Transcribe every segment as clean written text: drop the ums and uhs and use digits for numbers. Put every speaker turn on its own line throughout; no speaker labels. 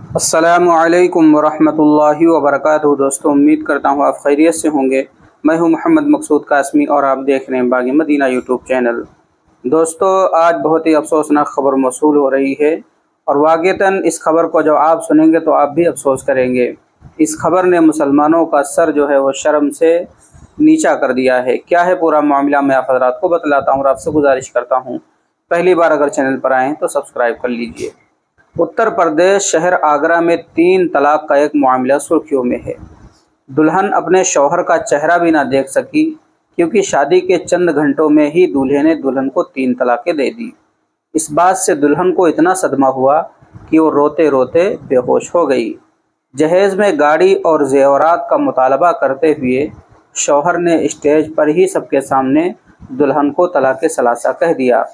अस्सलामुअलैकुम वरहमतुल्लाहि वबरकातुहू। दोस्तों, उम्मीद करता हूँ आप खैरियत से होंगे। मैं हूँ मोहम्मद मकसूद कासमी और आप देख रहे हैं बागी मदीना यूट्यूब चैनल। दोस्तों, आज बहुत ही अफसोसनाक खबर मौसूल हो रही है और वाक़तन इस खबर को जब आप सुनेंगे तो आप भी अफसोस करेंगे। इस खबर ने मुसलमानों का सर जो है वो शर्म से नीचा कर दिया है। क्या है पूरा मामला, मैं आप हज़रात को बतलाता हूँ और आपसे गुजारिश करता हूँ पहली बार अगर चैनल पर आएँ तो सब्सक्राइब कर लीजिए। उत्तर प्रदेश शहर आगरा में 3 तलाक का एक मामला सुर्खियों में है। दुल्हन अपने शौहर का चेहरा भी ना देख सकी क्योंकि शादी के चंद घंटों में ही दूल्हे ने दुल्हन को 3 तलाकें दे दी। इस बात से दुल्हन को इतना सदमा हुआ कि वो रोते रोते बेहोश हो गई। जहेज में गाड़ी और जेवरात का मुतालबा करते हुए शौहर ने स्टेज पर ही सबके सामने दुल्हन को तलाक़ सलासा कह दिया।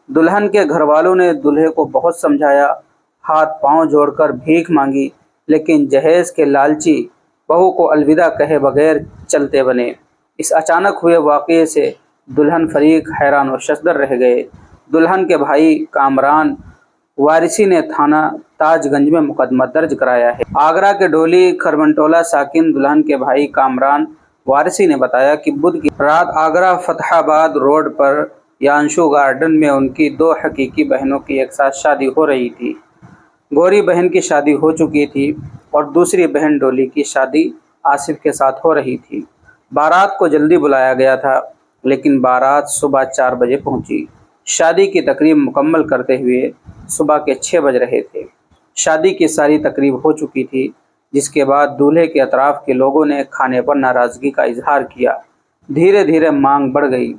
दुल्हन के घर वालों ने दूल्हे को बहुत समझाया, हाथ पांव जोड़कर भीख मांगी, लेकिन जहेज के लालची बहू को अलविदा कहे बगैर चलते बने। इस अचानक हुए वाक़ये से दुल्हन फरीक हैरान व शशदर रह गए। दुल्हन के भाई कामरान वारिसी ने थाना ताजगंज में मुकदमा दर्ज कराया है। आगरा के डोली खरमनटोला साकिन दुल्हन के भाई कामरान वारिसी ने बताया कि बुध की रात आगरा फतहाबाद रोड पर यांशु गार्डन में उनकी 2 हकीकी बहनों की एक साथ शादी हो रही थी। गौरी बहन की शादी हो चुकी थी और दूसरी बहन डोली की शादी आसिफ के साथ हो रही थी। बारात को जल्दी बुलाया गया था, लेकिन बारात सुबह 4 बजे पहुंची। शादी की तकरीब मुकम्मल करते हुए सुबह के 6 बज रहे थे। शादी की सारी तकरीब हो चुकी थी, जिसके बाद दूल्हे के अतराफ़ के लोगों ने खाने पर नाराज़गी का इजहार किया। धीरे धीरे मांग बढ़ गई।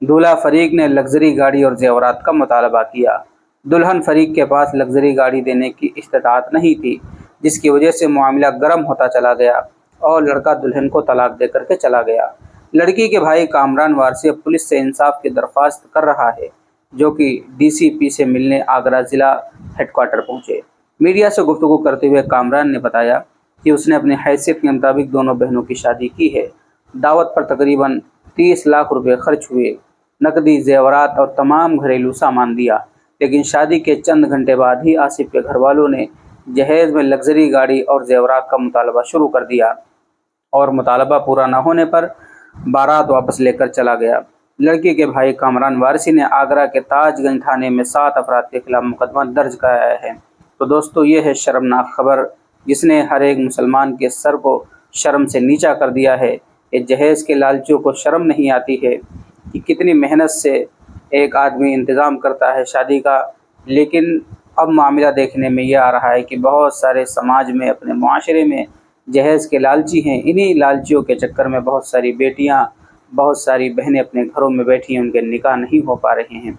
दूल्हा फरीक ने लग्जरी गाड़ी और जेवरात का मुतालबा किया। दुल्हन फरीक के पास लग्जरी गाड़ी देने की इस्तिताअत नहीं थी, जिसकी वजह से मामला गर्म होता चला गया और लड़का दुल्हन को तलाक दे करके चला गया। लड़की के भाई कामरान वारसी पुलिस से इंसाफ की दरख्वास्त कर रहा है, जो कि DCP से मिलने आगरा ज़िला हेडक्वार्टर पहुंचे। मीडिया से गुफ्तगू करते हुए कामरान ने बताया कि उसने अपनी हैसियत के मुताबिक दोनों बहनों की शादी की है। दावत पर तकरीबन 30 लाख रुपए खर्च हुए। नकदी, जेवरात और तमाम घरेलू सामान दिया, लेकिन शादी के चंद घंटे बाद ही आसिफ के घर वालों ने जहेज में लग्जरी गाड़ी और जेवरात का मुतालबा शुरू कर दिया और मुतालबा पूरा न होने पर बारात वापस लेकर चला गया। लड़की के भाई कामरान वारसी ने आगरा के ताजगंज थाने में 7 अफराद के खिलाफ मुकदमा दर्ज कराया है। तो दोस्तों, ये है शर्मनाक खबर जिसने हर एक मुसलमान के सर को शर्म से नीचा कर दिया है। ये जहेज के लालचियों को शर्म नहीं आती है कि कितनी मेहनत से एक आदमी इंतज़ाम करता है शादी का, लेकिन अब मामला देखने में ये आ रहा है कि बहुत सारे समाज में, अपने माशरे में जहेज़ के लालची हैं। इन्हीं लालचियों के चक्कर में बहुत सारी बेटियां, बहुत सारी बहनें अपने घरों में बैठी हैं, उनके निकाह नहीं हो पा रहे हैं।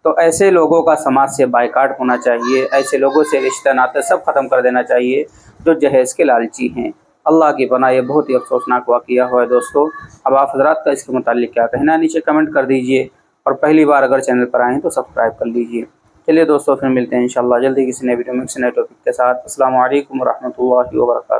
तो ऐसे लोगों का समाज से बायकाट होना चाहिए। ऐसे लोगों से रिश्ता नाते सब ख़त्म कर देना चाहिए जो जहेज़ के लालची हैं। अल्लाह की पनाह, ये बहुत ही अफसोसनाक वाक़या हुआ है। दोस्तों, अब आप हज़रात का इसके मुताल्लिक़ क्या कहना है नीचे कमेंट कर दीजिए और पहली बार अगर चैनल पर आएँ तो सब्सक्राइब कर लीजिए। चलिए दोस्तों, फिर मिलते हैं इंशाअल्लाह जल्दी किसी नए वीडियो में किसी नए टॉपिक के साथ। अस्सलामु अलैकुम वरहमतुल्लाहि वबरकातुहू।